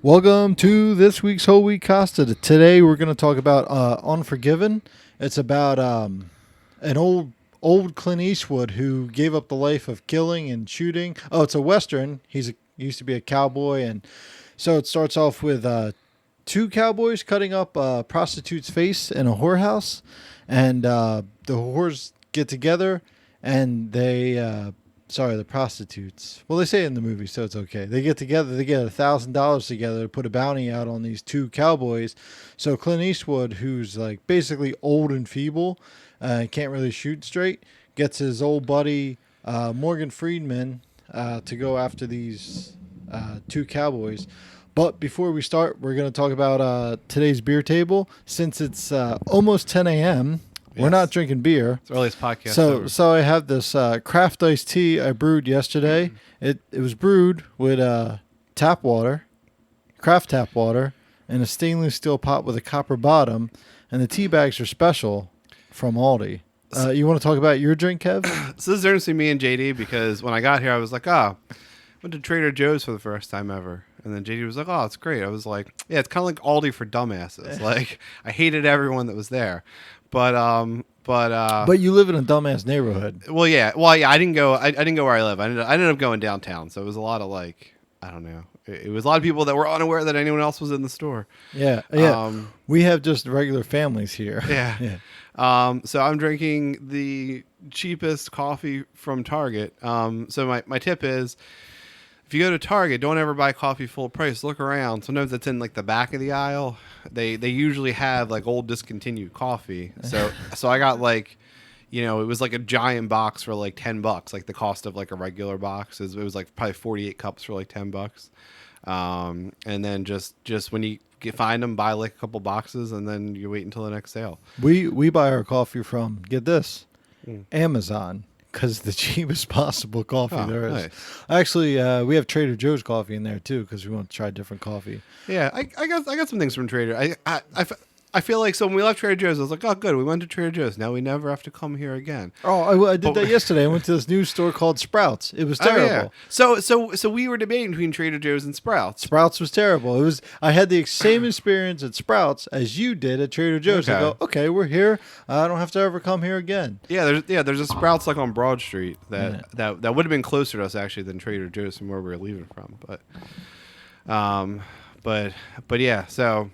Welcome to this week's Whole Week Costa. Today we're going to talk about Unforgiven. It's about an old Clint Eastwood who gave up the life of killing and shooting. Oh, it's a Western. He used to be a cowboy, and so it starts off with two cowboys cutting up a prostitute's face in a whorehouse, and the whores get together and they sorry, the prostitutes. Well, they say it in the movie, so it's okay. They get together. They get $1,000 together to put a bounty out on these two cowboys. So Clint Eastwood, who's like basically old and feeble, can't really shoot straight, gets his old buddy Morgan Freeman to go after these two cowboys. But before we start, we're going to talk about today's beer table. Since it's almost 10 a.m., we're not drinking beer. It's the earliest podcast So, ever. so I have this craft iced tea I brewed yesterday. It was brewed with craft tap water, in a stainless steel pot with a copper bottom, and the tea bags are special from Aldi. You want to talk about your drink, Kev? So this is honestly me and JD because when I got here, I was like, went to Trader Joe's for the first time ever. And then JD was like, oh, it's great. I was like, yeah, it's kind of like Aldi for dumbasses. Like, I hated everyone that was there. But you live in a dumbass neighborhood. well, yeah. I didn't go where I live. I ended up going downtown. So it was a lot of like, I don't know. It was a lot of people that were unaware that anyone else was in the store. Yeah. We have just regular families here. Yeah. So I'm drinking the cheapest coffee from Target. So my tip is, if you go to Target, don't ever buy coffee full price. Look around. Sometimes it's in like the back of the aisle. They usually have like old discontinued coffee. So I got like, it was like a giant box for like $10, like the cost of like a regular box. It was like probably 48 cups for like $10. And then just when you find them, buy like a couple boxes, and then you wait until the next sale. We buy our coffee from, get this, Amazon. Because the cheapest possible coffee there is. Nice. Actually, we have Trader Joe's coffee in there too because we want to try different coffee. Yeah, I got some things from Trader. I feel like, so when we left Trader Joe's, I was like, oh, good, we went to Trader Joe's. Now we never have to come here again. Oh, I did that yesterday. I went to this new store called Sprouts. It was terrible. Oh, yeah. So we were debating between Trader Joe's and Sprouts. Sprouts was terrible. I had the same experience at Sprouts as you did at Trader Joe's. Okay. I go, okay, we're here. I don't have to ever come here again. Yeah, there's a Sprouts like on Broad Street that would have been closer to us actually than Trader Joe's from where we were leaving from. But yeah, so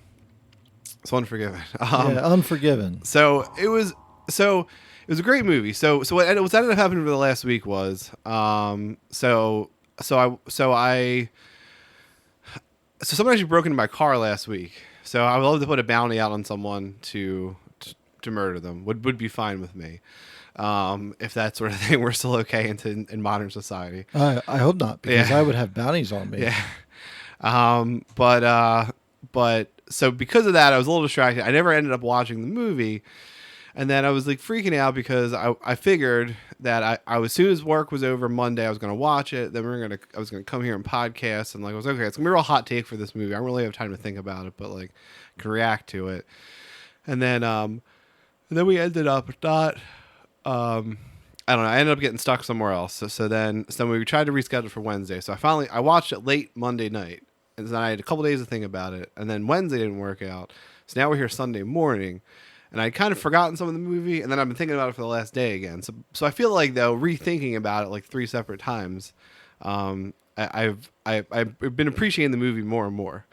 Unforgiven. Unforgiven. So it was a great movie. So what ended up happening for the last week was so someone actually broke into my car last week. So I would love to put a bounty out on someone to murder them. Would be fine with me. If that sort of thing were still okay in modern society. I hope not, because I would have bounties on me. Yeah. But so because of that, I was a little distracted. I never ended up watching the movie. And then I was like freaking out because I figured that I as soon as work was over Monday, I was going to watch it. Then I was going to come here and podcast. And like, I was okay, it's going to be a real hot take for this movie. I don't really have time to think about it, but like I can react to it. And then we ended up not, I don't know. I ended up getting stuck somewhere else. So then we tried to reschedule for Wednesday. So I watched it late Monday night. And then I had a couple days to think about it. And then Wednesday didn't work out. So now we're here Sunday morning. And I'd kind of forgotten some of the movie. And then I've been thinking about it for the last day again. So I feel like, though, rethinking about it like 3 separate times, I've been appreciating the movie more and more.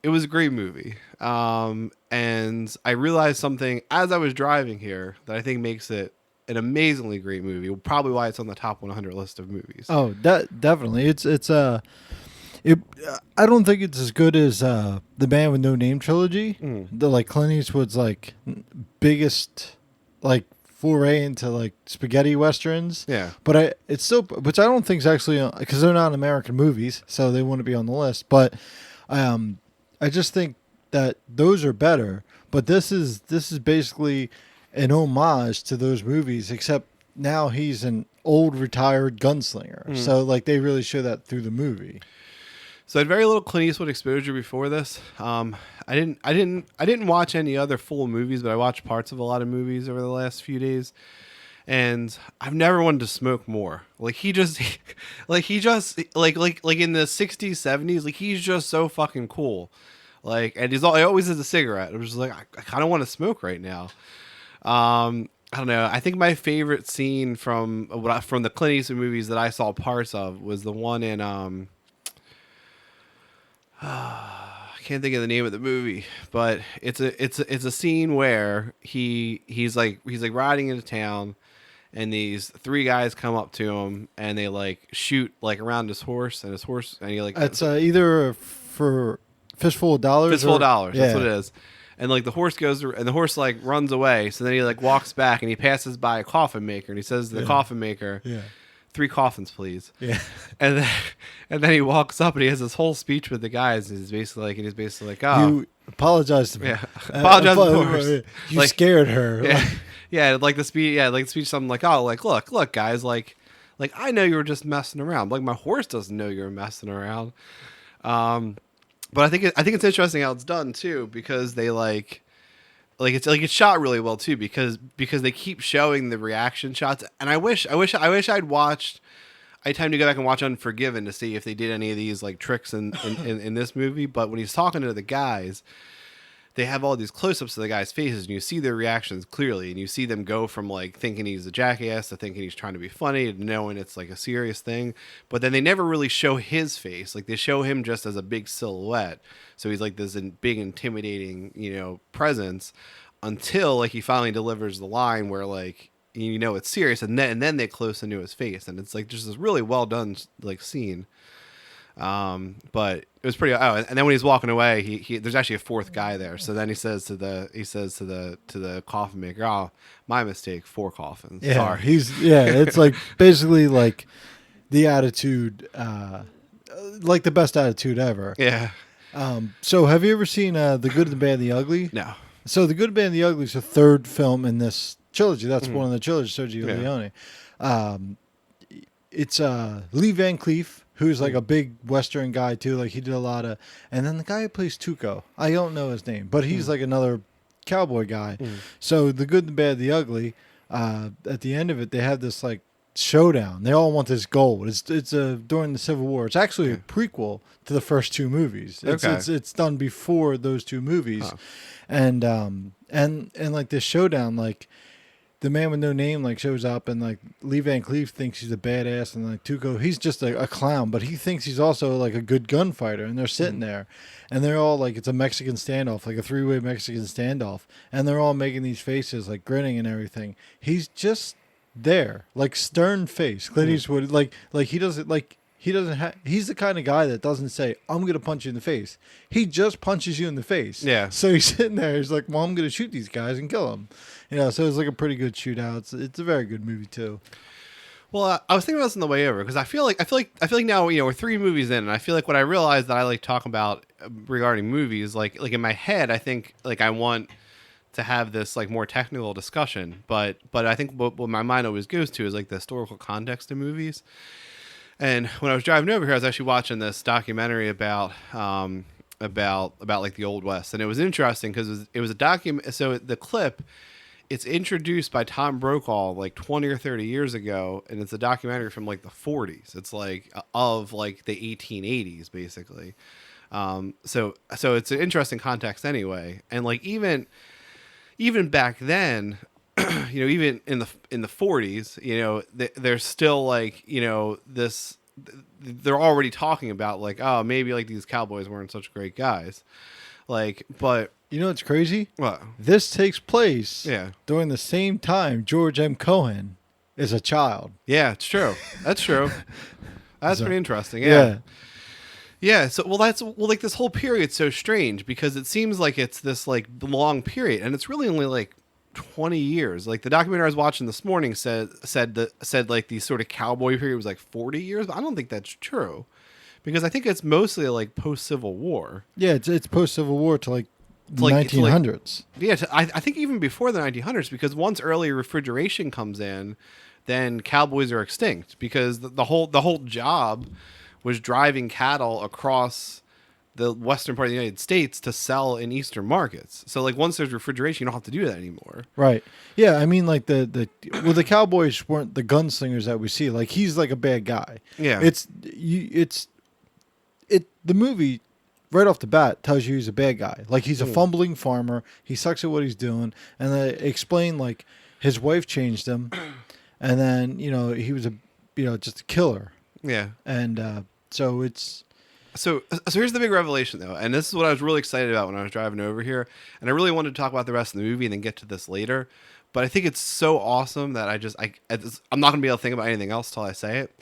It was a great movie. And I realized something as I was driving here that I think makes it an amazingly great movie. Probably why it's on the top 100 list of movies. Oh, definitely. I don't think it's as good as the Man with No Name trilogy. The like Clint Eastwood's like biggest like foray into like spaghetti westerns. Yeah, but it's still, which I don't think is actually because they're not American movies, so they wouldn't be on the list. But I just think that those are better. But this is basically an homage to those movies, except now he's an old retired gunslinger. So like they really show that through the movie. So I had very little Clint Eastwood exposure before this. I didn't watch any other full movies, but I watched parts of a lot of movies over the last few days. and I've never wanted to smoke more. Like he just, like in the '60s, '70s, like he's just so fucking cool. Like, and he always has a cigarette. I'm just like, I kind of want to smoke right now. I don't know. I think my favorite scene from the Clint Eastwood movies that I saw parts of was the one in I can't think of the name of the movie, but it's a scene where he's like riding into town, and these three guys come up to him and they like shoot like around his horse, and he like It's either for Fistful of Dollars. Fistful of Dollars. Yeah. That's what it is. And like the horse goes, and the horse like runs away. So then he like walks back and he passes by a coffin maker, and he says to the coffin maker, Yeah. 3 coffins, please. Yeah. And then he walks up and he has this whole speech with the guys. And he's basically like, oh, You apologize to me. yeah, apologize to the horse. You Like, scared her. yeah, yeah, like the speech, something like, oh, like look, guys, like I know you were just messing around. Like my horse doesn't know you're messing around. But I think it's interesting how it's done too, because they it's shot really well too, because they keep showing the reaction shots, and I wish I'd watched. I had time to go back and watch Unforgiven to see if they did any of these like tricks in this movie. But when he's talking to the guys, they have all these close-ups of the guys' faces, and you see their reactions clearly, and you see them go from like thinking he's a jackass to thinking he's trying to be funny to knowing it's like a serious thing. But then they never really show his face. Like they show him just as a big silhouette, so he's like this big intimidating presence, until like he finally delivers the line where like it's serious, and then they close into his face, and it's like just this really well done like scene. But it was pretty. Oh, and then when he's walking away, he there's actually a fourth guy there. So then he says to the coffin maker, "Oh, my mistake. 4 coffins. Yeah. Sorry." It's like basically like the attitude, like the best attitude ever. Yeah. So have you ever seen The Good, the Bad, and the Ugly? No. So The Good, the Bad, and the Ugly is the third film in this trilogy. That's one of the trilogies, Sergio Leone. It's Lee Van Cleef, who's like a big Western guy too. Like he did a lot of, and then the guy who plays Tuco, I don't know his name, but he's like another cowboy guy. So The Good, the Bad, the Ugly. At the end of it, they have this like showdown. They all want this gold. It's during the Civil War. It's actually a prequel to the first 2 movies. It's done before those 2 movies, and like this showdown, like the man with no name like shows up, and like Lee Van Cleef thinks he's a badass, and like Tuco, he's just a clown, but he thinks he's also like a good gunfighter. And they're sitting there, and they're all like, it's a Mexican standoff, like a 3-way Mexican standoff, and they're all making these faces, like grinning and everything. He's just there, like stern face. Clint Eastwood, like he doesn't like. He's the kind of guy that doesn't say, "I'm going to punch you in the face." He just punches you in the face. Yeah. So he's sitting there. He's like, "Well, I'm going to shoot these guys and kill them." So it's like a pretty good shootout. It's a very good movie too. Well, I was thinking about this on the way over, because I feel like now we're 3 movies in, and I feel like what I realized that I like talking about regarding movies, like in my head, I think like I want to have this like more technical discussion, but I think what my mind always goes to is like the historical context of movies. And when I was driving over here, I was actually watching this documentary about like the Old West, and it was interesting because it was a document. So the clip, it's introduced by Tom Brokaw like 20 or 30 years ago, and it's a documentary from like the 40s. It's like of like the 1880s basically. So it's an interesting context anyway, and like even back then. Even in the 40s, there's still like, this, they're already talking about like, oh, maybe like these cowboys weren't such great guys. Like, but It's crazy? what? This takes place during the same time George M. Cohan is a child. Yeah, it's true. That's true. That's pretty interesting. Yeah. Yeah. So, like this whole period's so strange, because it seems like it's this like long period, and it's really only like 20 years. Like the documentary I was watching this morning said like the sort of cowboy period was like 40 years, but I don't think that's true, because I think it's mostly like post Civil War. Yeah, it's post Civil War to like the 1900s. I think even before the 1900s, because once early refrigeration comes in, then cowboys are extinct, because the whole job was driving cattle across the western part of the United States to sell in eastern markets. So like once there's refrigeration, you don't have to do that anymore. Right. Yeah, I mean like the cowboys weren't the gunslingers that we see. Like he's like a bad guy. Yeah. The movie right off the bat tells you he's a bad guy. Like he's a fumbling farmer. He sucks at what he's doing, and they explain like his wife changed him, and then he was just a killer. Yeah. And so it's so here's the big revelation though, and this is what I was really excited about when I was driving over here, and I really wanted to talk about the rest of the movie and then get to this later, but I think it's so awesome that I'm not gonna be able to think about anything else till I say it.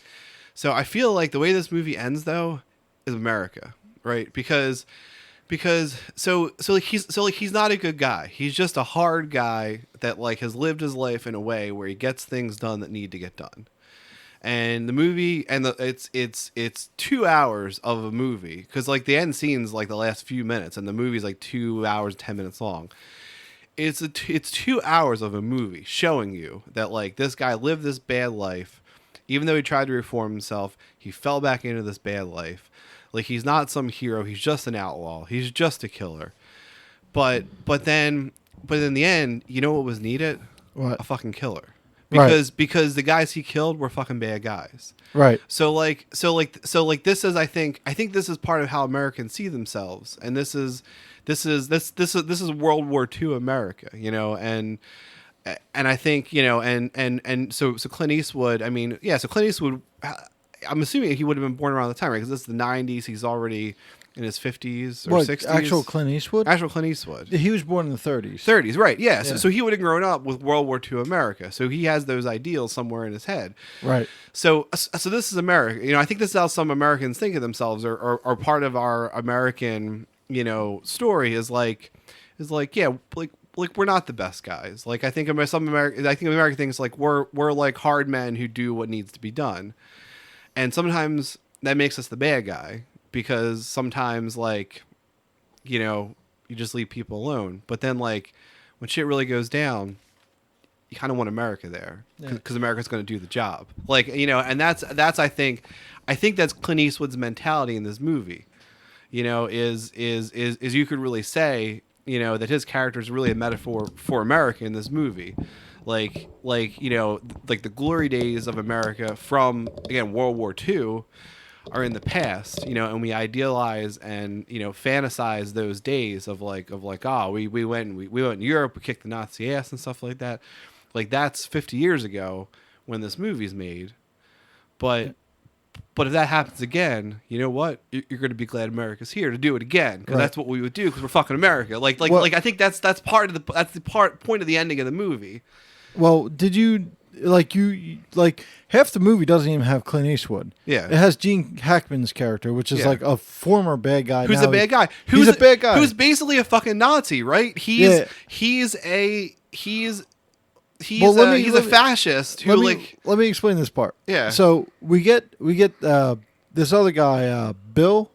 So I feel like the way this movie ends though is America, right? Because he's not a good guy. He's just a hard guy that like has lived his life in a way where he gets things done that need to get done. And the movie it's 2 hours of a movie, because like the end scene's like the last few minutes and the movie's like 2 hours 10 minutes long. It's 2 hours of a movie showing you that like this guy lived this bad life. Even though he tried to reform himself, he fell back into this bad life. Like he's not some hero, he's just an outlaw. He's just a killer. But in the end, you know what was needed? What? A fucking killer. Right. Because the guys he killed were fucking bad guys. Right. So this is I think this is part of how Americans see themselves, and this is World War II America, and I think so Clint Eastwood. I mean, yeah. So Clint Eastwood, I'm assuming he would have been born around the time, right? Because this is the '90s. He's already in his 50s or 60s. Actual Clint Eastwood? Actual Clint Eastwood. He was born in the 30s. 30s, right? Yeah. So he would have grown up with World War II America. So he has those ideals somewhere in his head. Right. So this is America. I think this is how some Americans think of themselves, or part of our American, story is like, yeah, like we're not the best guys. Like I think American thinks like we're like hard men who do what needs to be done, and sometimes that makes us the bad guy, because sometimes like, you just leave people alone. But then like when shit really goes down, you kind of want America there, because America's going to do the job. Like, and that's I think that's Clint Eastwood's mentality in this movie. Is you could really say, that his character is really a metaphor for America in this movie. Like the glory days of America from, again, World War II are in the past, and we idealize and, fantasize those days of like, we went in Europe, we kicked the Nazi ass and stuff like that. Like that's 50 years ago when this movie's made. But if that happens again, you know what? You're going to be glad America's here to do it again, because that's what we would do, because we're fucking America. Like I think that's the point of the ending of the movie. Well, did you half the movie doesn't even have Clint Eastwood. Yeah, it has Gene Hackman's character, which is like a former bad guy. Who's a bad guy? He's a bad guy. Who's basically a fucking Nazi, right? He's a fascist who let me explain this part. Yeah. So we get this other guy, Bill.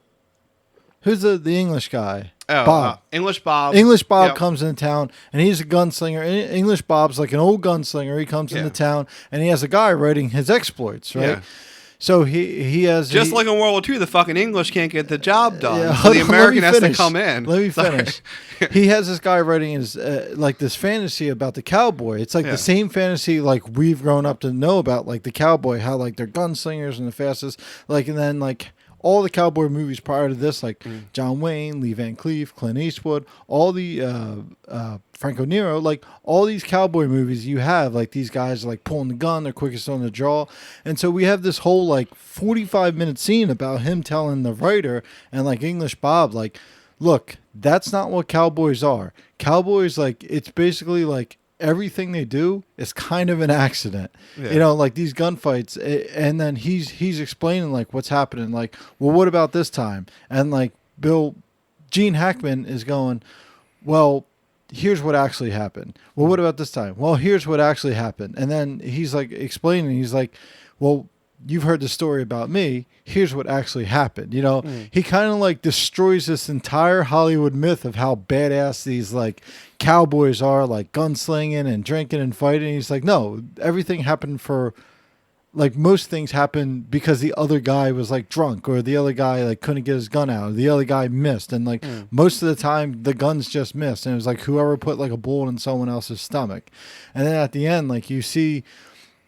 Who's the English guy? Bob. English Bob. English Bob comes into town, and he's a gunslinger. English Bob's like an old gunslinger. He comes into town, and he has a guy writing his exploits, right? Yeah. So he has... Just like in World War II, the fucking English can't get the job done. So the American has to come in. Let me finish. He has this guy writing his like this fantasy about the cowboy. It's like the same fantasy like we've grown up to know about, like the cowboy, how like they're gunslingers and the fastest. Like, and then like all the cowboy movies prior to this, like John Wayne, Lee Van Cleef, Clint Eastwood, all the Franco Nero, like all these cowboy movies you have, like these guys are like pulling the gun, they're quickest on the draw. And so we have this whole like 45-minute scene about him telling the writer and like English Bob, like, look, that's not what cowboys are. Cowboys, like, it's basically like everything they do is kind of an accident, like these gunfights. And then he's explaining like what's happening, like, well, what about this time? And like Gene Hackman is going, well, here's what actually happened. Well, what about this time? Well, here's what actually happened. And then he's like explaining, he's like, well, you've heard the story about me. Here's what actually happened. He kind of like destroys this entire Hollywood myth of how badass these like cowboys are, like gunslinging and drinking and fighting. He's like, no, everything happened for like most things happen because the other guy was like drunk, or the other guy like couldn't get his gun out, or the other guy missed, and like most of the time the guns just missed, and it was like whoever put like a bullet in someone else's stomach. And then at the end, like you see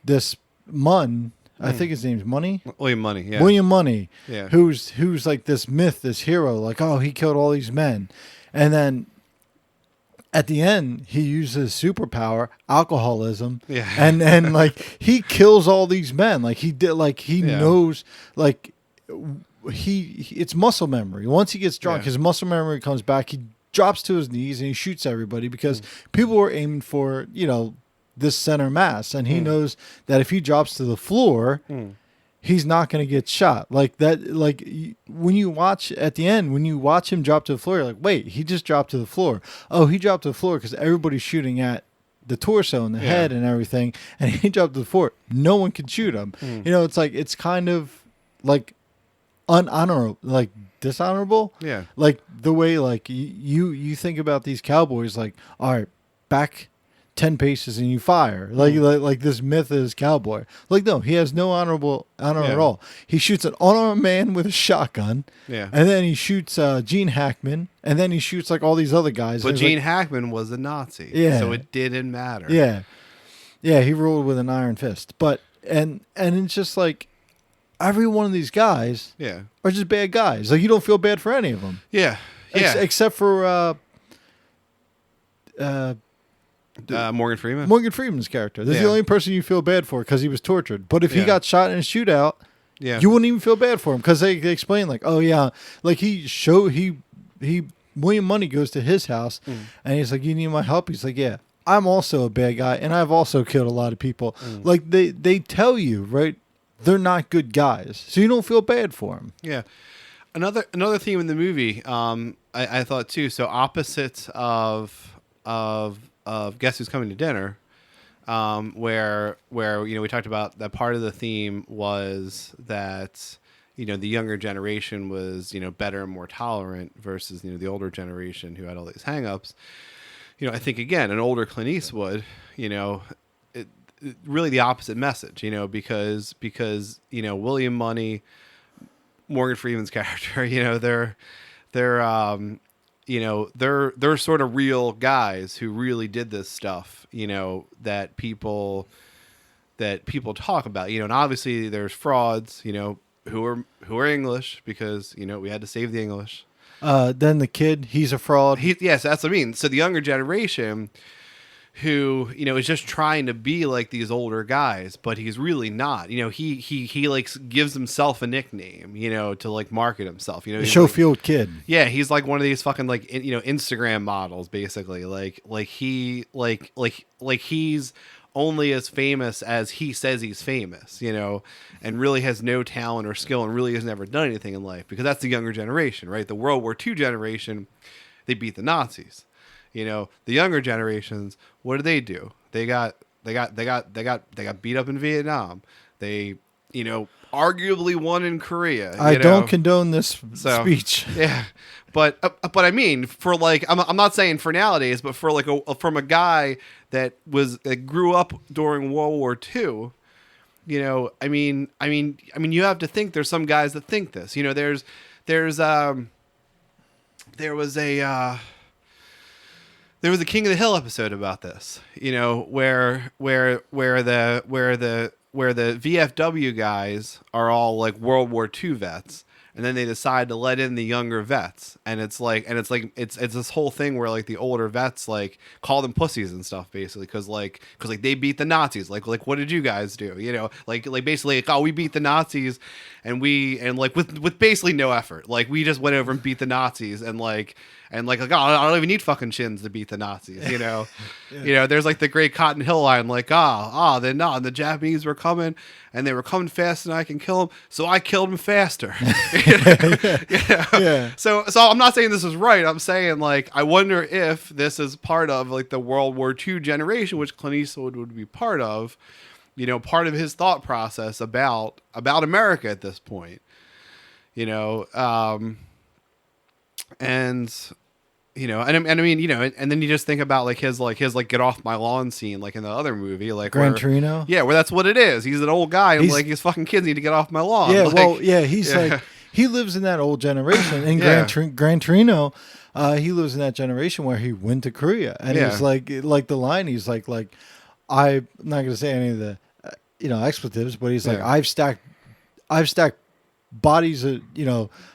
this Munn, I think his name's Money. William Money, yeah. William Money, Yeah. who's like this myth, this hero, like, oh, he killed all these men. And then at the end, he uses superpower, alcoholism, Yeah. and like he kills all these men. Like he did, like he Yeah. knows, like it's muscle memory. Once he gets drunk, Yeah. his muscle memory comes back. He drops to his knees and he shoots everybody because people were aiming for, this center mass, and he knows that if he drops to the floor, he's not going to get shot. Like that, like when you watch at the end, when you watch him drop to the floor, you're like, wait, he just dropped to the floor. Oh, he dropped to the floor because everybody's shooting at the torso and the head and everything, and he dropped to the floor. No one can shoot him. It's like, it's kind of like unhonorable, like dishonorable. Yeah. Like the way, like you think about these cowboys, like, all right, back 10 paces and you fire, like this myth is cowboy. Like, no, he has no honor at all. He shoots an unarmed man with a shotgun, and then he shoots Gene Hackman, and then he shoots like all these other guys. But Gene Hackman was a Nazi, so it didn't matter. Yeah, he ruled with an iron fist. But and it's just like every one of these guys are just bad guys. Like, you don't feel bad for any of them. Except for Morgan Freeman. Morgan Freeman's character. This is the only person you feel bad for because he was tortured. But if he got shot in a shootout, you wouldn't even feel bad for him because they explain, like, oh yeah, like William Money goes to his house and he's like, you need my help? He's like, yeah, I'm also a bad guy and I've also killed a lot of people. Like they tell you, right? They're not good guys, so you don't feel bad for them. Yeah. Another theme in the movie, I thought too. So opposites of Guess Who's Coming to Dinner, where we talked about that part of the theme was that the younger generation was better and more tolerant versus the older generation who had all these hangups. I think again an older Clint Eastwood, really the opposite message, because William Money, Morgan Freeman's character, they're sort of real guys who really did this stuff, that people talk about, and obviously there's frauds, who are English because, we had to save the English. Then the kid, he's a fraud. Yes, that's what I mean. So the younger generation who, is just trying to be like these older guys, but he's really not. He like gives himself a nickname, to like market himself. The Schofield kid. Yeah, he's like one of these fucking like Instagram models, basically. Like he's only as famous as he says he's famous, and really has no talent or skill and really has never done anything in life, because that's the younger generation, right? The World War II generation, they beat the Nazis. The younger generations, what do? They got beat up in Vietnam. They, arguably won in Korea. I don't condone this speech. Yeah, but I mean, for like, I'm not saying for nowadays, but for like from a guy that grew up during World War II. I mean, you have to think there's some guys that think this. There was a King of the Hill episode about this, where the VFW guys are all like World War II vets, and then they decide to let in the younger vets, and it's this whole thing where like the older vets like call them pussies and stuff, basically, because they beat the Nazis, like what did you guys do, like basically like, oh, we beat the Nazis, and like with basically no effort, like we just went over and beat the Nazis, and like oh, I don't even need fucking chins to beat the Nazis, there's like the great Cotton Hill line, like then no, and the Japanese were coming, and they were coming faster than I can kill them, so I killed them faster. Yeah. So I'm not saying this is right. I'm saying, like, I wonder if this is part of like the World War II generation, which Clint Eastwood would be part of, part of his thought process about America at this point, and and I mean, and then you just think about like his get off my lawn scene, like in the other movie, like Gran where, Torino. yeah, where that's what it is. He's an old guy, and He's- like his fucking kids need to get off my lawn. Yeah, like, well, yeah, he's yeah. like he lives in that old generation. In Yeah. Gran Torino, he lives in that generation where he went to Korea, and Yeah. he's like the line. He's like I'm not gonna say any of the expletives, but he's like Yeah. I've stacked bodies.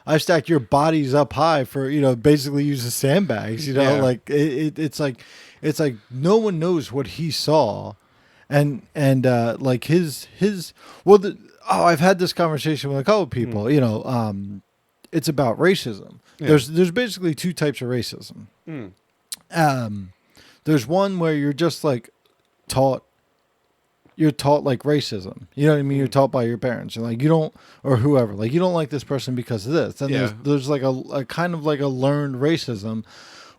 I've stacked your bodies up high for basically use as sandbags. Yeah. Like it's like no one knows what he saw, and like his well. I've had this conversation with a couple of people. It's about racism. Yeah. There's basically two types of racism. There's one where you're just like taught. You're taught like racism. You know what I mean? You're taught by your parents. You're like, you don't, or whoever, like, you don't like this person because of this. And Yeah. there's like a kind of like a learned racism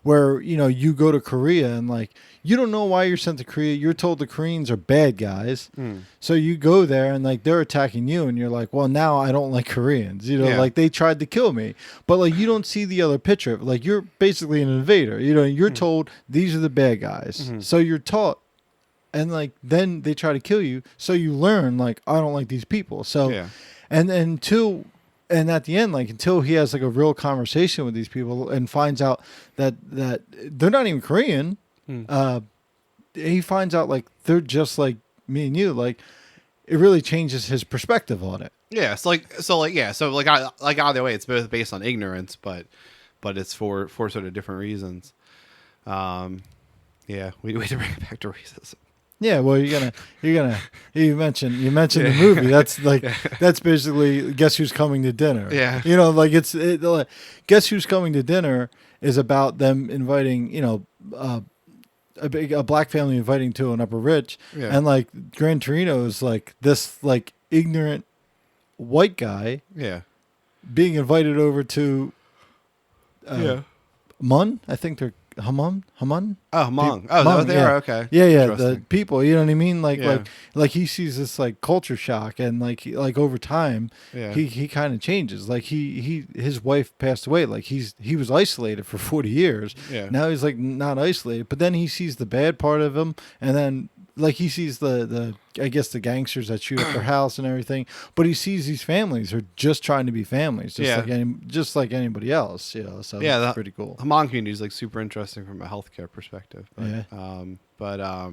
where, you go to Korea and like, you don't know why you're sent to Korea. You're told the Koreans are bad guys. So you go there and like they're attacking you and you're like, well, now I don't like Koreans. Yeah. Like they tried to kill me. But like you don't see the other picture. Like you're basically an invader. You're told these are the bad guys. So you're taught. And like then they try to kill you, so you learn like I don't like these people. So, Yeah. and at the end, like until he has like a real conversation with these people and finds out that they're not even Korean, he finds out like they're just like me and you. Like it really changes his perspective on it. Yeah, so either way, it's both based on ignorance, but it's for sort of different reasons. Yeah, we need to bring it back to racism. Yeah, well, you mentioned the movie. That's like that's basically Guess Who's Coming to Dinner. Yeah. Like Guess Who's Coming to Dinner is about them inviting a black family inviting to an upper rich, Yeah. and like Gran Torino is like this like ignorant white guy Yeah. being invited over to Yeah. Mun. I think they're Haman. Oh, Hmong. Hmong, Oh, they yeah. are okay. Yeah, the Interesting. people, you know what I mean? Yeah. Like he sees this like culture shock, and like over time, Yeah. he kind of changes. Like his wife passed away. Like he was isolated for 40 years. Yeah. Now he's like not isolated, but then he sees the bad part of him, and then like he sees the I guess the gangsters that shoot up their house and everything. But he sees these families are just trying to be families, just like anybody else. So Yeah, that's pretty cool. The Hmong community is like super interesting from a healthcare perspective. But, Yeah.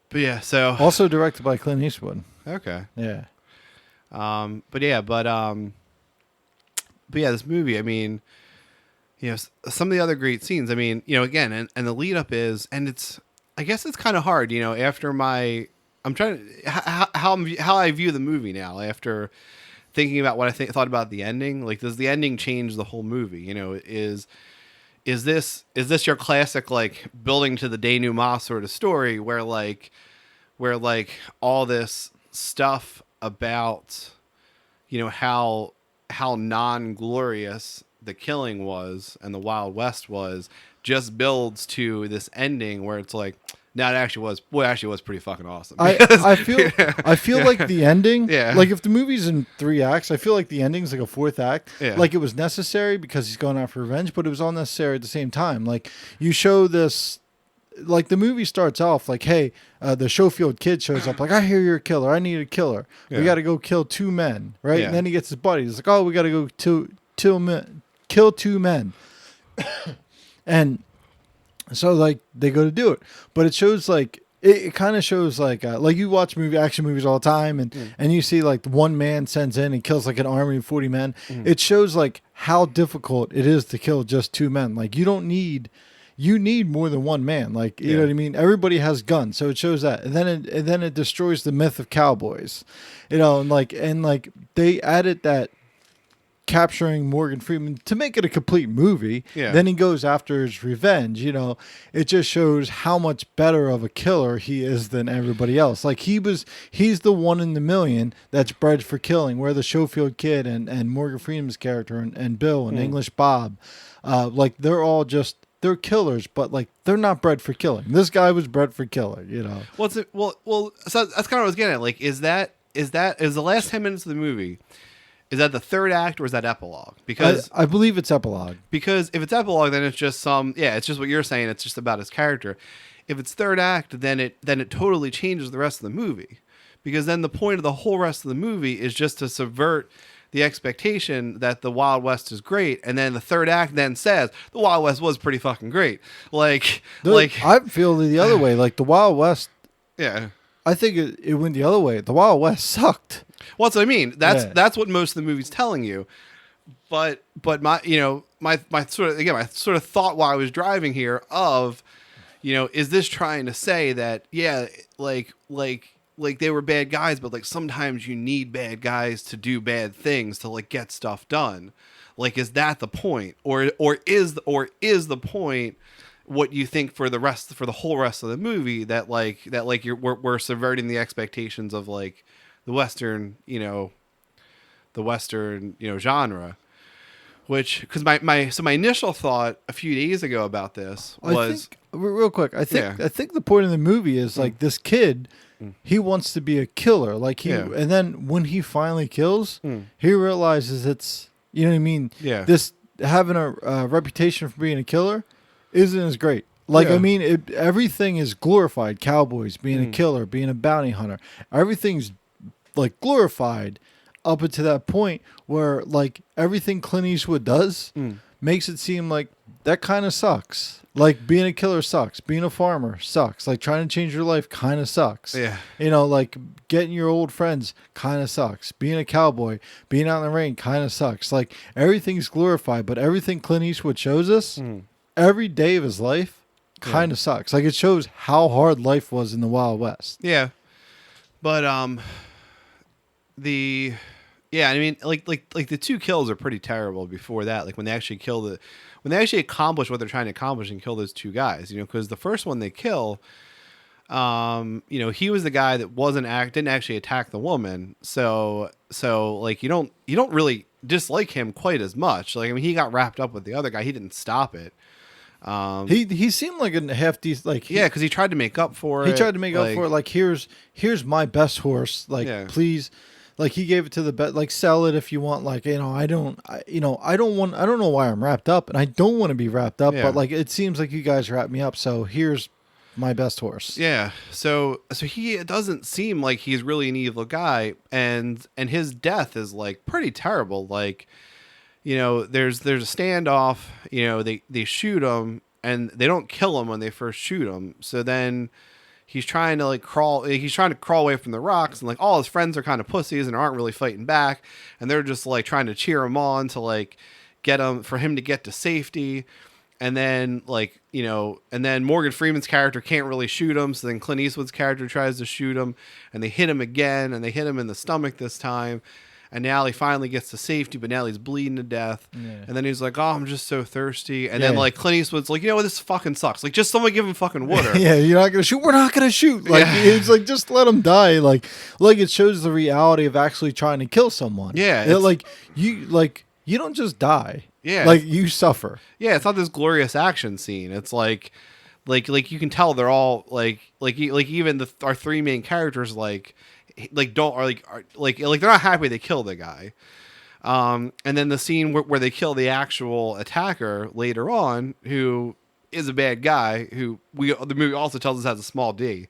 but yeah, so Also directed by Clint Eastwood. okay. Yeah. But yeah, this movie, I mean, some of the other great scenes, I mean, again, and the lead up is, and I guess it's kind of hard, after I'm trying to, how I view the movie now after thinking about what I thought about the ending. Like, does the ending change the whole movie? Is this your classic, like, building to the denouement sort of story where all this stuff about, how non-glorious the killing was and the Wild West was just builds to this ending where it's like, no, it actually was pretty fucking awesome. I feel like the ending, Yeah. like if the movie's in 3 acts, I feel like the ending's like a 4th act. Yeah. Like it was necessary because he's going out for revenge, but it was unnecessary at the same time. Like you show this, like the movie starts off like, hey, the Schofield kid shows up like, I hear you're a killer. I need a killer. Yeah. We got to go kill 2 men, right? Yeah. And then he gets his buddy. He's like, oh, we got to go kill 2 men. And so like they go to do it, but it shows like it kind of shows like you watch action movies all the time, and you see like one man sends in and kills like an army of 40 men. It shows like how difficult it is to kill just 2 men. Like you need more than 1 man. Like you know what I mean. Everybody has guns, so it shows that, and then it destroys the myth of cowboys, and like they added that. Capturing Morgan Freeman to make it a complete movie. Yeah. Then he goes after his revenge. It just shows how much better of a killer he is than everybody else. Like he's the one in the million that's bred for killing. Where the Schofield kid and Morgan Freeman's character and Bill and English Bob, like they're killers, but like they're not bred for killing. This guy was bred for killing. Well, so that's kind of what I was getting at. Like, is the last 10 minutes of the movie? Is that the third act or is that epilogue? Because I believe it's epilogue. Because if it's epilogue, then it's just it's just what you're saying. It's just about his character. If it's third act, then it totally changes the rest of the movie. Because then the point of the whole rest of the movie is just to subvert the expectation that the Wild West is great, and then the third act then says the Wild West was pretty fucking great. I feel the other way. Like the Wild West, yeah. I think it went the other way. The Wild West sucked. Well, that's what I mean. That's what most of the movie's telling you. But my my sort of thought while I was driving here of, is this trying to say that like they were bad guys, but like sometimes you need bad guys to do bad things to like get stuff done. Like, is that the point, or is the point what you think for the whole rest of the movie that we're subverting the expectations of like the Western genre, because my initial thought a few days ago about this was real quick. I think the point of the movie is like this kid. He wants to be a killer, and then when he finally kills, he realizes it's, you know what I mean. Yeah. This having a reputation for being a killer isn't as great. I mean, everything is glorified. Cowboys, being a killer, being a bounty hunter, everything's like glorified up until that point where like everything Clint Eastwood does makes it seem like that kind of sucks. Like being a killer sucks. Being a farmer sucks. Like trying to change your life kind of sucks. Yeah. Like getting your old friends kind of sucks. Being a cowboy, being out in the rain kind of sucks. Like everything's glorified, but everything Clint Eastwood shows us every day of his life kind of sucks. Like it shows how hard life was in the Wild West. Yeah. But I mean, like the two kills are pretty terrible before that. Like when they actually accomplish what they're trying to accomplish and kill those two guys, because the first one they kill, he was the guy that didn't actually attack the woman. So like you don't really dislike him quite as much. Like, I mean, he got wrapped up with the other guy. He didn't stop it. He seemed like a half decent, like because he tried to make up for it. He tried to make up for it. Like here's my best horse. Like please. Like he gave it to the bet, like sell it if you want. Like, I don't know why I'm wrapped up, and I don't want to be wrapped up. But like, it seems like you guys wrapped me up. So here's my best horse. Yeah. So it doesn't seem like he's really an evil guy, and his death is like pretty terrible. Like, there's a standoff. They shoot him, and they don't kill him when they first shoot him. So then he's trying to crawl away from the rocks, and like all his friends are kind of pussies and aren't really fighting back, and they're just like trying to cheer him on to like get him to get to safety. And then and then Morgan Freeman's character can't really shoot him, so then Clint Eastwood's character tries to shoot him, and they hit him again, and they hit him in the stomach this time. And now he finally gets to safety, but now he's bleeding to death. Yeah. And then he's like, "Oh, I'm just so thirsty." And then like Clint Eastwood's like, this fucking sucks. Like, just someone give him fucking water. Yeah, you're not gonna shoot. We're not gonna shoot. Like it's like just let him die. Like it shows the reality of actually trying to kill someone. Yeah, you don't just die. Yeah, like you suffer. Yeah, it's not this glorious action scene. It's like you can tell they're all like even our three main characters they're not happy they kill the guy. And then the scene where they kill the actual attacker later on, who is a bad guy, who the movie also tells us has a small D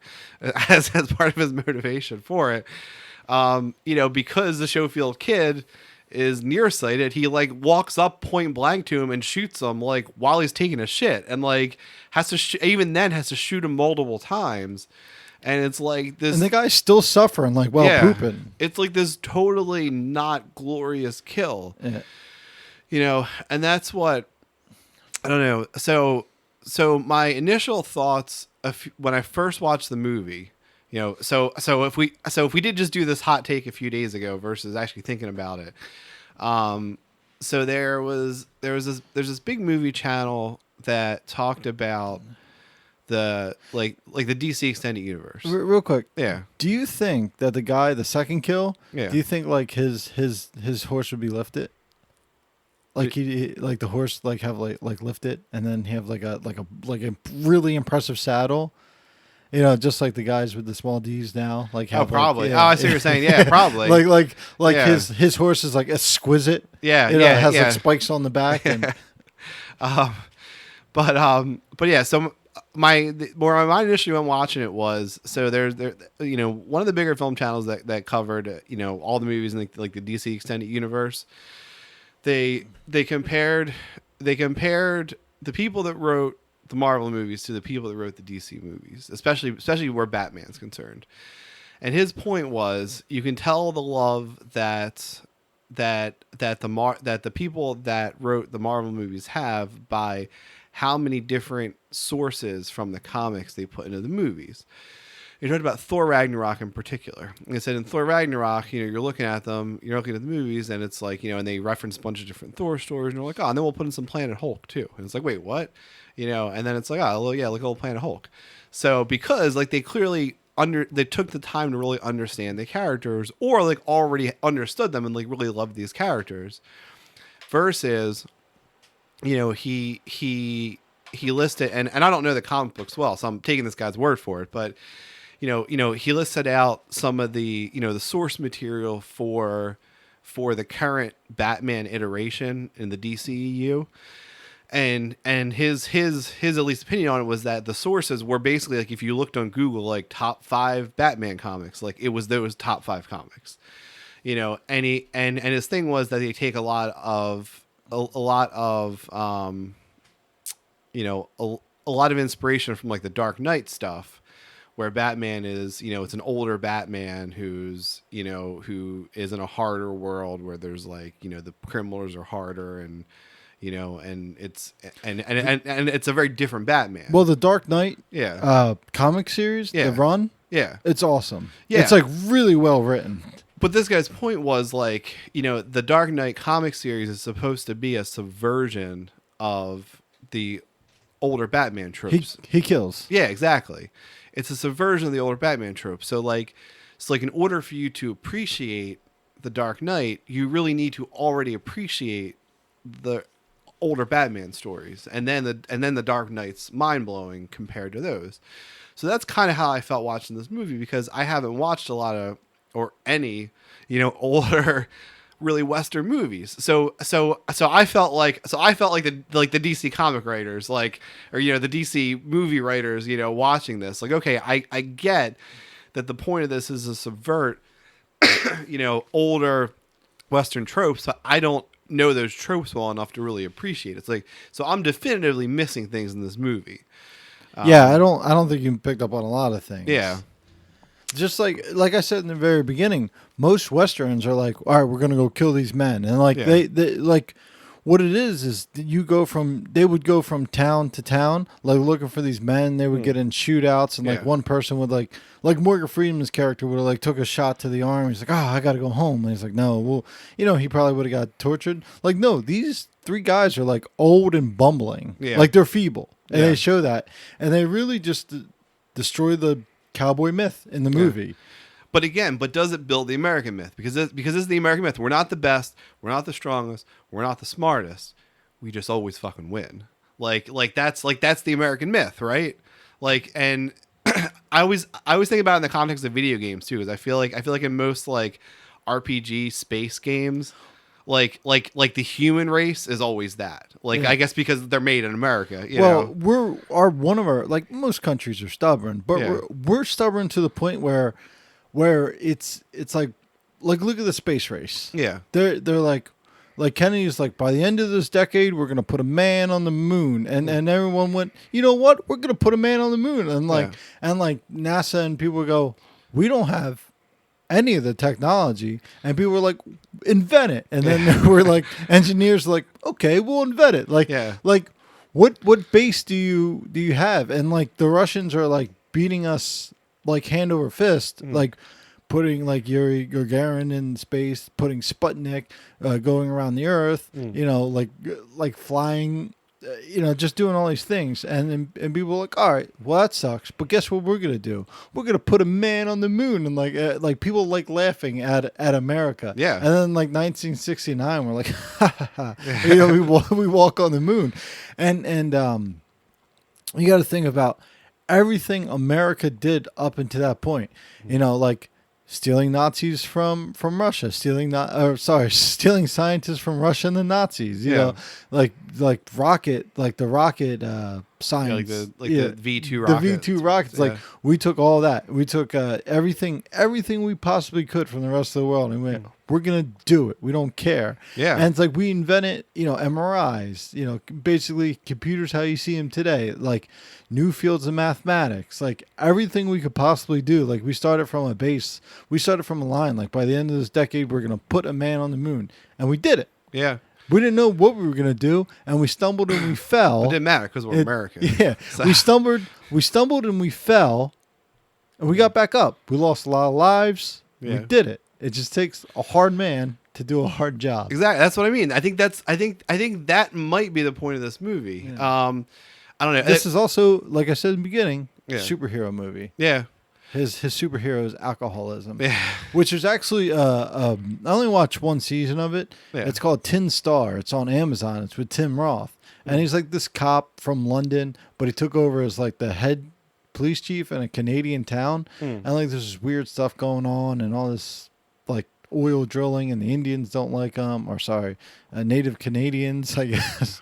as part of his motivation for it. Because the Schofield kid is nearsighted, he like walks up point blank to him and shoots him like while he's taking a shit, and like has to shoot him multiple times. And it's like this, and the guy's still suffering, like pooping. It's like this totally not glorious kill, and that's what I don't know. So my initial thoughts when I first watched the movie, so if we did just do this hot take a few days ago versus actually thinking about it, so there's this big movie channel that talked about the like the DC extended universe. Real quick, yeah. Do you think that the second kill? Yeah. Do you think like his horse would be lifted? Like he like the horse have like lift it, and then have like a really impressive saddle. just like the guys with the small D's now, like Oh, have probably. Like, Oh, I see what you're saying. Yeah, probably. like Yeah. his horse is like exquisite. Yeah, It yeah, has yeah. like spikes on the back and But yeah. So where my mind initially when watching it was, so there's one of the bigger film channels that covered all the movies in the DC extended universe. They compared the people that wrote the Marvel movies to the people that wrote the DC movies, especially where Batman's concerned. And his point was, you can tell the love that the people that wrote the Marvel movies have by how many different sources from the comics they put into the movies. You talked about Thor Ragnarok in particular. Like I said, in Thor Ragnarok, you're looking at them, you're looking at the movies, and it's like, and they reference a bunch of different Thor stories, and they're like, oh, and then we'll put in some Planet Hulk too. And it's like, wait, what? And then it's like, oh, well, yeah, look at old Planet Hulk. So because like they clearly they took the time to really understand the characters, or like already understood them and like really loved these characters, versus, he listed, and I don't know the comic books well, so I'm taking this guy's word for it, but he listed out some of the the source material for the current Batman iteration in the DCEU, and his at least opinion on it was that the sources were basically like, if you looked on Google, like top 5 Batman comics, like it was those top 5 comics, and his thing was that they take a lot of inspiration from like the Dark Knight stuff, where Batman is, it's an older Batman who is in a harder world where there's like, the criminals are harder, and and it's and it's a very different Batman. well, the Dark Knight comic series, Yeah. the run, Yeah. it's awesome. Yeah. It's like really well written. But this guy's point was like, the Dark Knight comic series is supposed to be a subversion of the older Batman tropes. He kills. Yeah, exactly. It's a subversion of the older Batman trope. So like in order for you to appreciate the Dark Knight, you really need to already appreciate the older Batman stories, and then the Dark Knight's mind blowing compared to those. So that's kind of how I felt watching this movie, because I haven't watched a lot of or any older really Western movies. So I felt like the DC comic writers, or the DC movie writers, watching this, like, okay, I get that the point of this is to subvert older Western tropes, but I don't know those tropes well enough to really appreciate it. It's like, so I'm definitively missing things in this movie. I don't think you picked up on a lot of things. Yeah. Just like I said in the very beginning, most Westerns are like, all right, we're gonna go kill these men, and like they like, what it is they would go from town to town, like looking for these men. They would get in shootouts, and like one person would like Morgan Freeman's character would have like took a shot to the arm. He's like, oh, I gotta go home, and he's like, no, well, he probably would have got tortured. Like, no, these 3 guys are like old and bumbling, like they're feeble, and they show that, and they really just destroy the cowboy myth in the movie. But again, does it build the American myth? Because this is the American myth. We're not the best. We're not the strongest. We're not the smartest. We just always fucking win. Like that's the American myth, right? Like, and I always think about it in the context of video games too, because I feel like in most like RPG space games, like the human race is always that. Like, I guess because they're made in America. One of our, like, most countries are stubborn, but we're stubborn to the point where it's like look at the space race. Yeah. They're like Kennedy's like, by the end of this decade we're gonna put a man on the moon, and everyone went, you know what, we're gonna put a man on the moon, and like NASA and people go, we don't have any of the technology, and people were like, invent it, and then we're like, engineers like, okay, we'll invent it, like what base do you have? And like the Russians are like beating us like hand over fist, like putting like Yuri Gagarin in space, putting Sputnik going around the Earth, like flying, just doing all these things, and people are like, all right, well, that sucks, but guess what we're gonna do? We're gonna put a man on the moon, and like people like laughing at America, and then like 1969, we're like, ha ha ha, we walk on the moon, and you got to think about everything America did up until that point. You know, like stealing Nazis from Russia, stealing scientists from Russia and the Nazis. You Yeah. know, like the rocket science, the V2 the rocket. V2 rockets. Yeah. Like we took all that. We took everything we possibly could from the rest of the world, and we went, we're gonna do it. We don't care. Yeah. And it's like we invented, MRIs. Basically computers how you see them today. Like new fields of mathematics. Like everything we could possibly do. Like we started from a base. We started from a line. Like by the end of this decade, we're gonna put a man on the moon, and we did it. Yeah. We didn't know what we were gonna do, and we stumbled and we fell. It didn't matter because we're American. Yeah, So- we stumbled and we fell, and we got back up. We lost a lot of lives. Yeah. We did it. It just takes a hard man to do a hard job. Exactly. That's what I mean. I think that might be the point of this movie. Yeah. I don't know. This is also, like I said in the beginning, Yeah. a superhero movie. Yeah. His superhero is alcoholism, Yeah. which is actually I only watched one season of it. Yeah. It's called Tin Star. It's on Amazon. It's with Tim Roth, and he's like this cop from London, but he took over as like the head police chief in a Canadian town, and like there's this weird stuff going on and all this like oil drilling, and the Indians don't like them, or sorry, Native Canadians, I guess.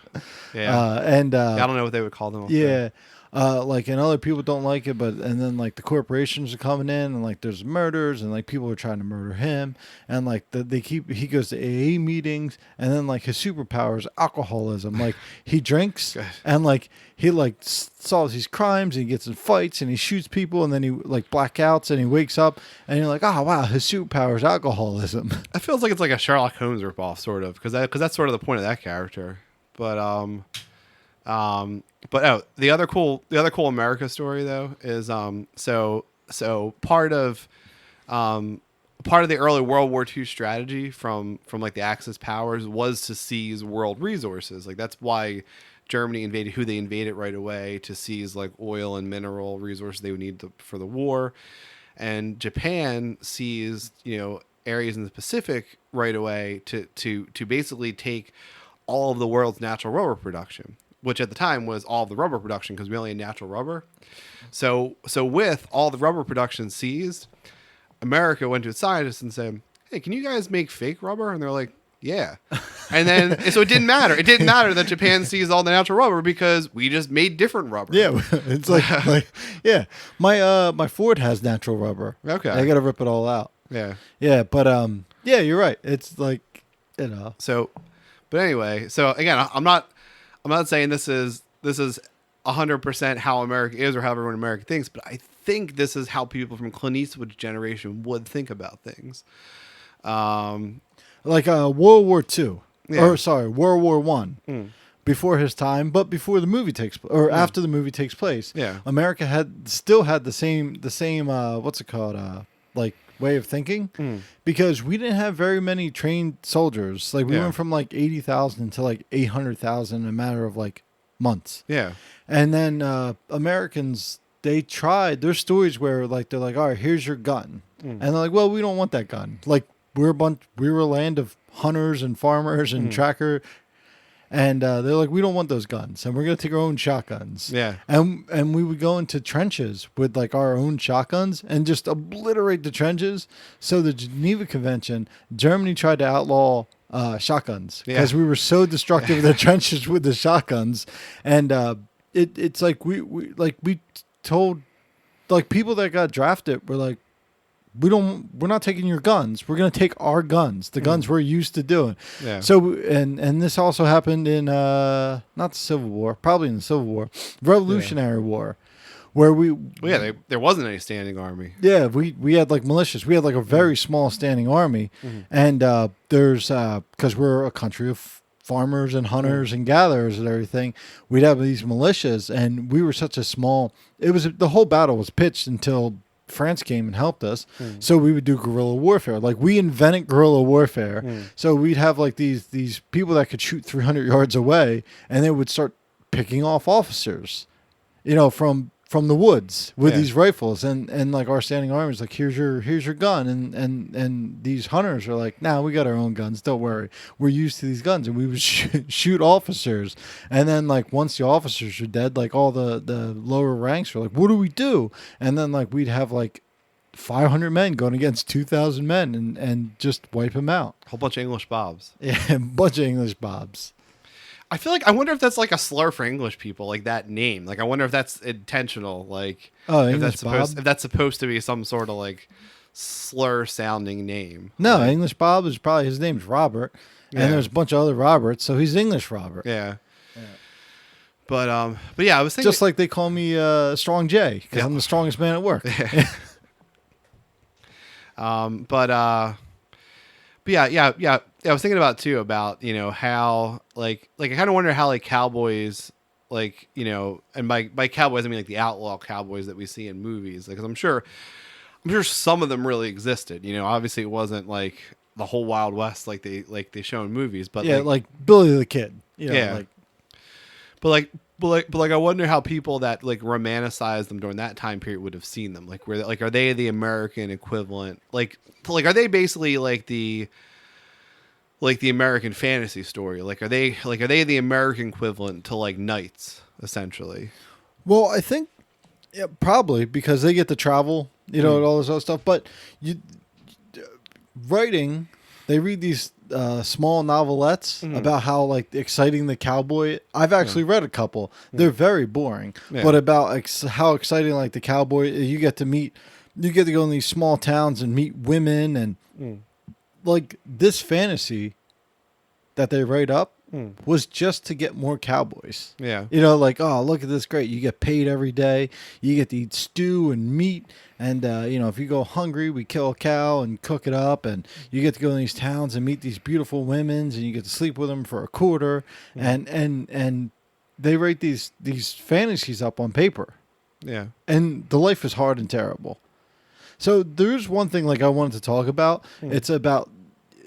Yeah. I don't know what they would call them. up yeah. And other people don't like it, and then like the corporations are coming in, and like there's murders, and like people are trying to murder him, and like he goes to AA meetings, and then like his superpower is alcoholism. Like he drinks, Good. and like he like solves these crimes, and he gets in fights, and he shoots people, and then he like blackouts, and he wakes up, and you're like, oh wow, his superpower is alcoholism. It feels like it's like a Sherlock Holmes ripoff, sort of, because that's sort of the point of that character. But the other cool America story though is so part of the early World War II strategy from like the Axis powers was to seize world resources. Like that's why Germany invaded who they invaded right away, to seize like oil and mineral resources they would need for the war, and Japan seized areas in the Pacific right away to basically take all of the world's natural rubber production, which at the time was all of the rubber production because we only had natural rubber. So with all the rubber production seized, America went to its scientists and said, hey, can you guys make fake rubber? And they're like, yeah. And then so it didn't matter. It didn't matter that Japan seized all the natural rubber because we just made different rubber. Yeah, it's like yeah. My Ford has natural rubber. Okay. I gotta rip it all out. Yeah. Yeah, but yeah, you're right. It's like So, but anyway, so again, I'm not saying this is 100% how America is or how everyone in America thinks, but I think this is how people from Clint Eastwood's generation would think about things. like World War II, Yeah. or sorry, World War One, before his time, but before the movie takes or after the movie takes place. Yeah. America still had the same what's it called like way of thinking, because we didn't have very many trained soldiers. Like we Yeah. went from like 80,000 to like 800,000 in a matter of like months. Yeah. And then Americans, they tried. There's stories where like they're like, all right, here's your gun, and they're like, well, we don't want that gun. Like we were a land of hunters and farmers and tracker, and they're like, we don't want those guns, and we're gonna take our own shotguns. Yeah. And we would go into trenches with like our own shotguns and just obliterate the trenches. So the Geneva Convention, Germany tried to outlaw shotguns because we were so destructive in the trenches with the shotguns, and it's like we told like people that got drafted were like, we're not taking your guns, we're going to take our guns, the guns we're used to doing. Yeah. So and this also happened in not the Civil War, probably in the Civil War, Revolutionary War, where there wasn't any standing army. yeah, we had like militias. We had like a very small standing army, and there's because we're a country of farmers and hunters and gatherers and everything, we'd have these militias, and we were such a small. It was the whole battle was pitched until France came and helped us. So we would do guerrilla warfare. Like we invented guerrilla warfare. So we'd have like these people that could shoot 300 yards away, and they would start picking off officers, from from the woods with Yeah. these rifles, and like our standing army is like, here's your gun, and these hunters are like, nah, we got our own guns, don't worry, we're used to these guns, and we would shoot officers, and then like once the officers are dead, like all the lower ranks are like, what do we do? And then like we'd have like 500 men going against 2,000 men, and just wipe them out. A whole bunch of English bobs. Yeah, a bunch of English bobs. I feel like I wonder if that's like a slur for English people, like that name. Like I wonder if that's intentional. Like Oh, if English Bob? if that's supposed to be some sort of like slur sounding name. No, Like, English Bob is probably, his name's Robert, and Yeah. there's a bunch of other Roberts, so he's English Robert. yeah. But yeah, I was thinking Just like they call me Strong J, because Yeah. I'm the strongest man at work. But yeah. I was thinking about too about, you know, how like I kind of wonder how like cowboys, like, you know, and by cowboys I mean like the outlaw cowboys that we see in movies, because I'm sure some of them really existed. You know, obviously it wasn't like the whole Wild West like they show in movies, but Yeah, like Billy the Kid. You know, Yeah. like, but I wonder how people that like romanticize them during that time period would have seen them. Like, where like, are they the American equivalent? Like are they basically like the American fantasy story? Like, are they the American equivalent to like knights essentially? well, I think probably because they get to travel, you know, and all this other stuff. But writing, they read these small novelettes about how like exciting the cowboy. I've actually read a couple. They're very boring, Yeah. but about how exciting like the cowboy. You get to go in these small towns and meet women, and like this fantasy that they write up was just to get more cowboys. Yeah. You know, like, oh, look at this, great. You get paid every day. You get to eat stew and meat. And, you know, if you go hungry, we kill a cow and cook it up. And you get to go in these towns and meet these beautiful women, and you get to sleep with them for a quarter. And they write these fantasies up on paper. Yeah. And the life is hard and terrible. So there's one thing like I wanted to talk about. It's about,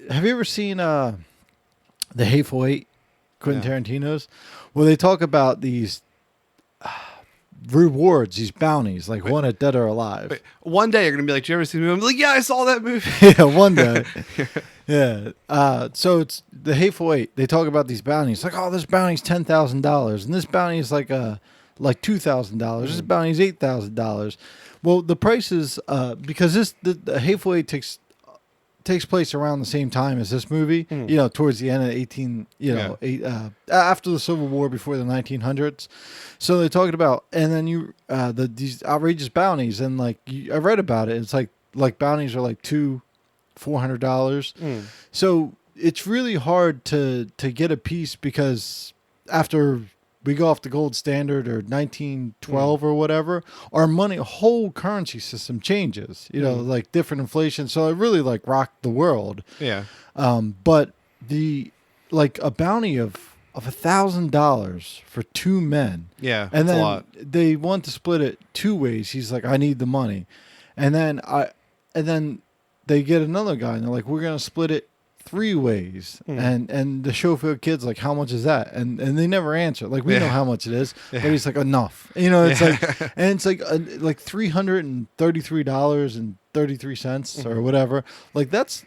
have you ever seen The Hateful Eight, Quentin Tarantino's, where they talk about these rewards, these bounties, like one at Dead or Alive. Wait, one day you're gonna be like, "Did you ever see the movie?" I'm like, "Yeah, I saw that movie." Yeah, one day. Yeah. So it's The Hateful Eight. They talk about these bounties, like, oh, this bounty's $10,000, and this bounty is like $2,000. This bounty's $8,000. Well, the prices, because the Hateful Eight takes place around the same time as this movie, you know, towards the end of after the Civil War, before the 1900s. So they're talking about, and then these outrageous bounties, and like I read about it. It's like bounties are like $400. So it's really hard to get a piece, because after we go off the gold standard or 1912 or whatever, our whole currency system changes, you know, like different inflation. So it really like rocked the world. Yeah. But like a bounty of $1,000 for two men. Yeah. And that's then a lot. they want to split it two ways. He's like, I need the money. And then they get another guy and they're like, we're going to split it three ways. And the Schofield kid's like, how much is that? And they never answer. Like, we know how much it is, but he's like, enough. You know, it's like, and it's like $333.33 or whatever. Like that's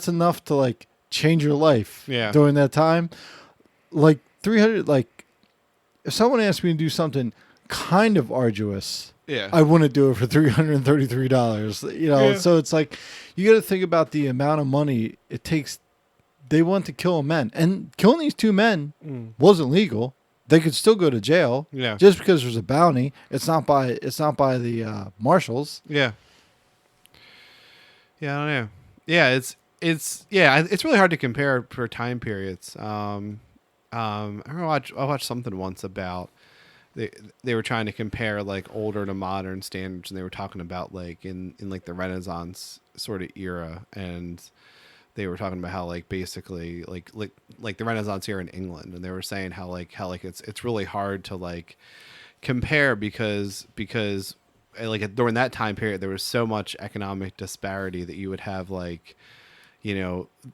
enough to like change your life during that time. Like 300, like if someone asked me to do something kind of arduous, Yeah. I wouldn't do it for $333. You know, so it's like you got to think about the amount of money it takes. They want to kill men, and killing these two men wasn't legal. They could still go to jail. Yeah. Just because there's a bounty, it's not by the marshals. Yeah. Yeah, I don't know. Yeah, it's really hard to compare for time periods. I watched something once about they were trying to compare like older to modern standards, and they were talking about like in like the Renaissance sort of era, and they were talking about how like basically like the Renaissance here in England, and they were saying how it's really hard to like compare because like during that time period there was so much economic disparity that you would have like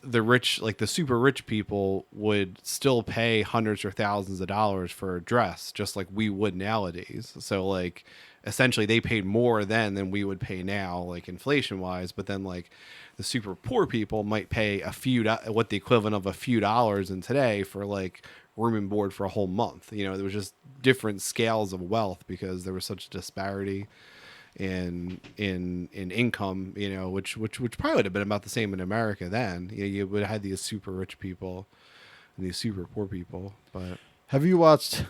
the rich, like the super rich people, would still pay hundreds or thousands of dollars for a dress, just like we would nowadays. So like, essentially, they paid more then than we would pay now, like inflation wise. But then like, the super poor people might pay what the equivalent of a few dollars in today for like room and board for a whole month. There was just different scales of wealth because there was such a disparity in income, which probably would have been about the same in America then. You would have had these super rich people and these super poor people. But Have you watched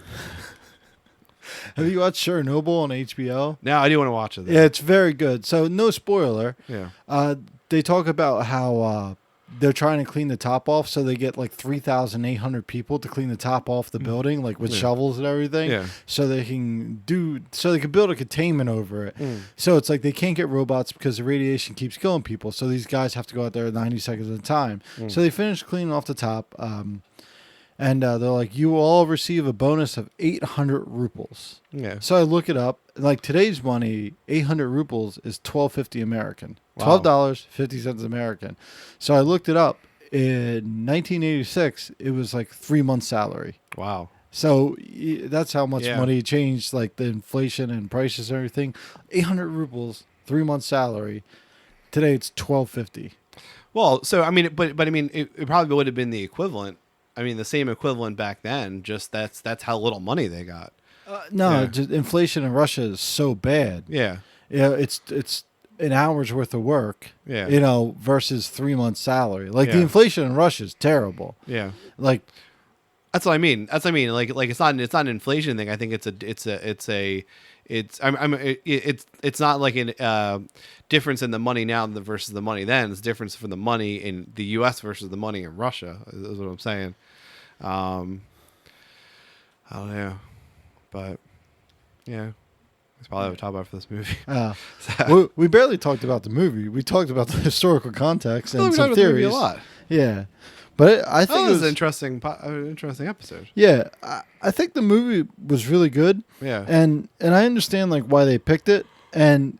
Chernobyl on HBO? now I do want to watch it. Though. Yeah, it's very good. So no spoiler. Yeah. They talk about how they're trying to clean the top off, so they get like 3,800 people to clean the top off the building, like with shovels and everything, Yeah. so they can build a containment over it. So it's like they can't get robots because the radiation keeps killing people. So these guys have to go out there 90 seconds at a time. So they finish cleaning off the top, and they're like, "You will all receive a bonus of 800 rubles." Yeah. So I look it up. Like today's money, 800 rubles is $12.50 American. Wow. $12.50 American. So I looked it up. In 1986, it was like 3 months' salary. Wow. So that's how much Yeah. money changed, like the inflation and prices and everything. 800 rubles, 3 months' salary. Today it's $12.50. Well, so I mean, but I mean, it probably would have been the equivalent. I mean, the same equivalent back then. Just that's how little money they got. No, Yeah. just inflation in Russia is so bad. Yeah. Yeah, it's an hour's worth of work. Yeah. Versus 3 months' salary. Like the Yeah. inflation in Russia is terrible. Yeah. Like, That's what I mean. Like it's not an inflation thing. I think it's not like a difference in the money now versus the money then. It's difference for the money in the U.S. versus the money in Russia. Is what I'm saying. I don't know, but yeah, that's probably what we're talking about for this movie. we barely talked about the movie. We talked about the historical context I feel and like we some talked about the movie theories. a lot. Yeah, but I think Oh, it this was is an interesting episode. Yeah, I think the movie was really good. Yeah. and I understand like why they picked it, and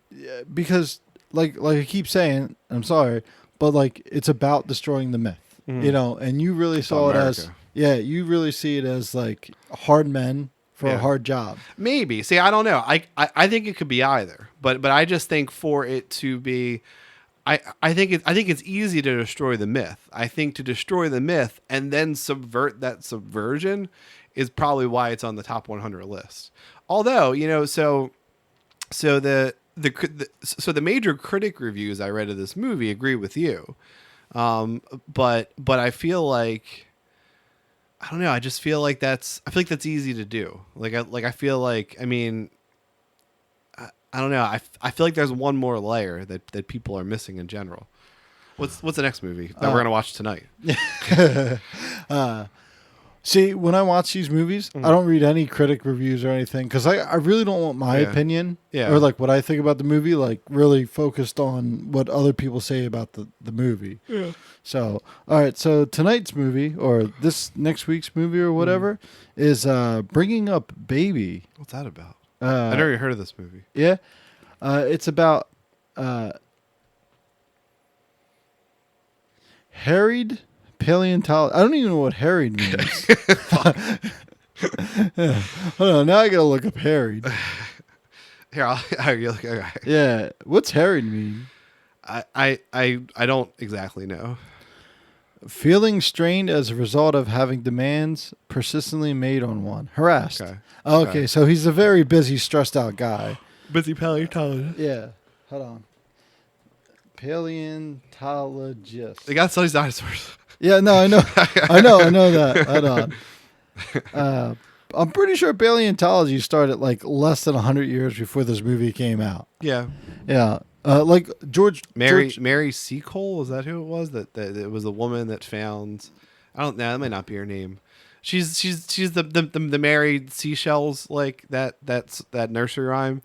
because like I keep saying, I'm sorry, but like it's about destroying the myth, and you really saw it as you really see it as like hard men for a hard job. Maybe. See, I don't know. I think it could be either. But I just think for it to be I think it's easy to destroy the myth. I think to destroy the myth and then subvert that subversion is probably why it's on the top 100 list. Although, so the major critic reviews I read of this movie agree with you. But I feel like I don't know. I just feel like that's easy to do. I feel like, I mean, I don't know. I feel like there's one more layer that people are missing in general. What's the next movie that we're gonna watch tonight? See, when I watch these movies, I don't read any critic reviews or anything because I really don't want my opinion or like what I think about the movie, like really focused on what other people say about the movie. Yeah. So, all right. So tonight's movie or this next week's movie or whatever is Bringing Up Baby. What's that about? I never heard of this movie. Yeah. It's about harried paleontologist. I don't even know what harried means. Hold on, now I gotta look up harried. Here, I'll you look. Okay. Yeah, what's harried mean? I don't exactly know. Feeling strained as a result of having demands persistently made on one. Harassed. Okay. Okay, so he's a very busy, stressed out guy. Busy paleontologist. Yeah. Hold on. Paleontologist. The guy studies dinosaurs. Yeah, no, I know. I know that. Hold on. I'm pretty sure paleontology started like less than 100 years before this movie came out. Yeah. Yeah. Like Mary Seacole, is that who it was? That it was the woman that found. I don't know. That might not be her name. She's the married seashells, like that's that nursery rhyme.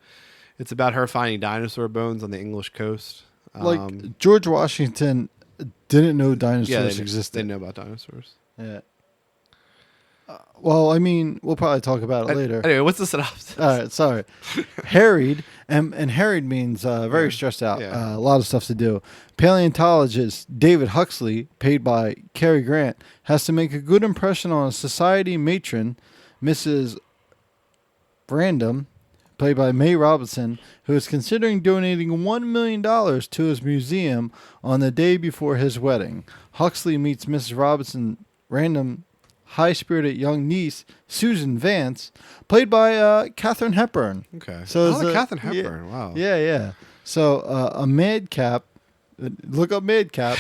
It's about her finding dinosaur bones on the English coast. Like George Washington didn't know dinosaurs existed. They know about dinosaurs. Yeah. Well, I mean, we'll probably talk about it later. Anyway, what's the synopsis? All right, sorry. Harried, and harried means very stressed out. Yeah. A lot of stuff to do. Paleontologist David Huxley, paid by Cary Grant, has to make a good impression on a society matron, Mrs. Random, played by May Robinson, who is considering donating $1 million to his museum on the day before his wedding. Huxley meets Mrs. Robinson Random high-spirited young niece, Susan Vance, played by Katharine Hepburn. Okay. So Oh, Katharine Hepburn. Wow. Yeah. So a madcap, look up madcap,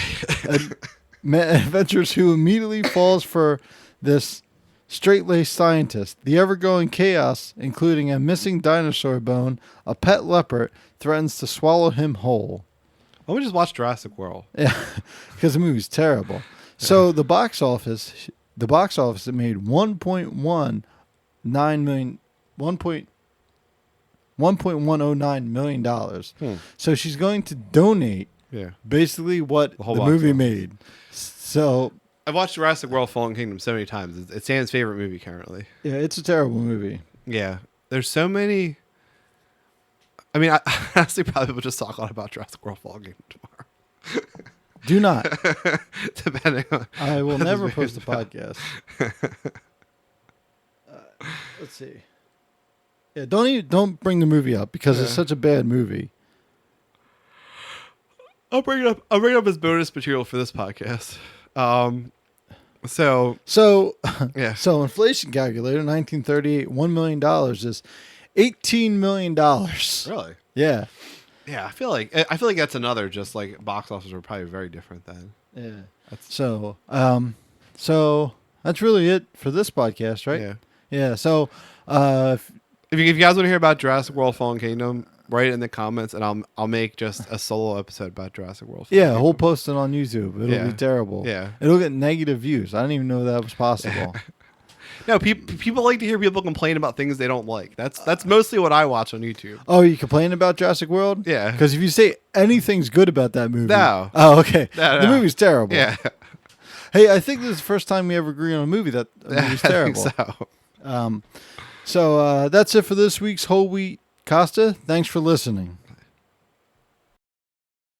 adventures who immediately falls for this straight-laced scientist. The ever-going chaos, including a missing dinosaur bone, a pet leopard, threatens to swallow him whole. Why don't we just watch Jurassic World? Yeah, because the movie's terrible. So the box office it made $1.109 million. So she's going to donate basically what the movie made. So I've watched Jurassic World: Fallen Kingdom so many times. It's Sam's favorite movie currently. yeah, it's a terrible movie. Yeah, there's so many. I mean, I honestly probably will just talk a lot about Jurassic World: Fallen Kingdom tomorrow. Do not. Depending on. I will never post a podcast. Let's see. Yeah, don't bring the movie up because it's such a bad movie. I'll bring it up as bonus material for this podcast. So yeah. So inflation calculator, 1938, $1 million is $18 million. Really? Yeah. Yeah, I feel like that's another just like box office are probably very different then. Yeah. So that's really it for this podcast, right? Yeah. Yeah. So if you guys want to hear about Jurassic World: Fallen Kingdom, write it in the comments, and I'll make just a solo episode about Jurassic World. Yeah, we'll post it on YouTube. It'll be terrible. Yeah, it'll get negative views. I didn't even know that was possible. No, people like to hear people complain about things they don't like. That's mostly what I watch on YouTube. Oh, you complain about Jurassic World? Yeah. Because if you say anything's good about that movie, no. Oh, okay. No. The movie's terrible. Yeah. Hey, I think this is the first time we ever agree on a movie that a movie's terrible. I think so. So that's it for this week's Whole Wheat Costa. Thanks for listening.